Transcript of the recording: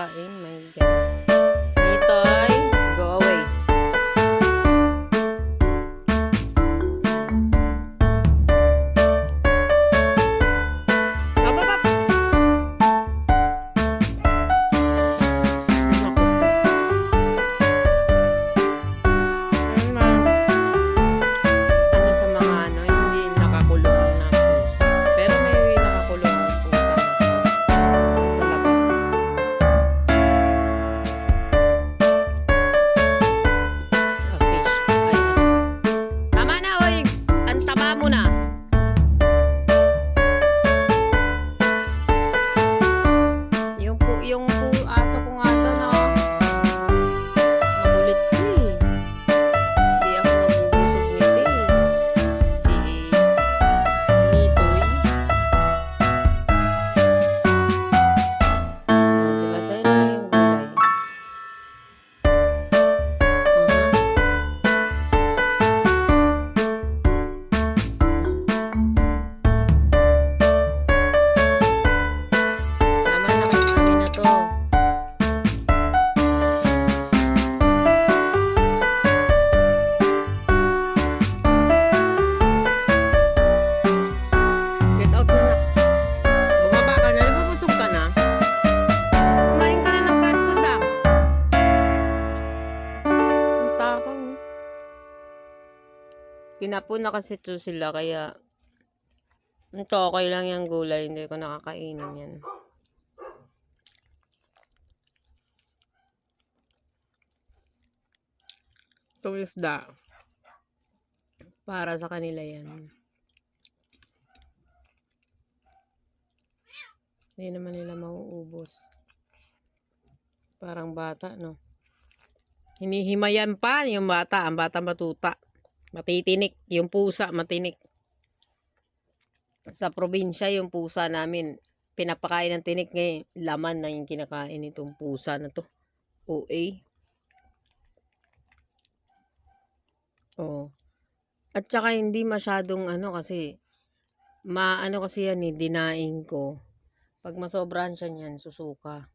kakain. My God. Nitoy, go away. Up, up, up. Naku. Ayun, ano sa mga hindi nakakulong na pusa. Pero may nakakulong na pusa sa labas. Fish. Ay, tama na, oy. Ang taba mo na. Yung aso ko nga to na makulit ko eh. Hindi ako nabubusog nito eh. Si Nitoy. Diba sa'yo na lang yung gulay. Tama na kay mami na to. Get out na nak. Bumaba ka na. Nabubusog ka na. Kumain ka na ng cat food ah. Ang takaw. Kinapon na kasi to sila kaya ito okay lang yung gulay. Hindi ko nakakainin yan. Itong isda. Para sa kanila yan. Hindi naman nila mauubos. Parang bata, no? Hinihimayan pa yung bata. Ang bata matuta. Matitinik. Yung pusa, matinik. Sa probinsya, yung pusa namin, pinapakain ng tinik ngayon. Laman na yung kinakain itong pusa na to. OA. Oh. At saka hindi masyadong kasi, kasi yan dinaing ko. Pag masobrahan siya niyan, susuka.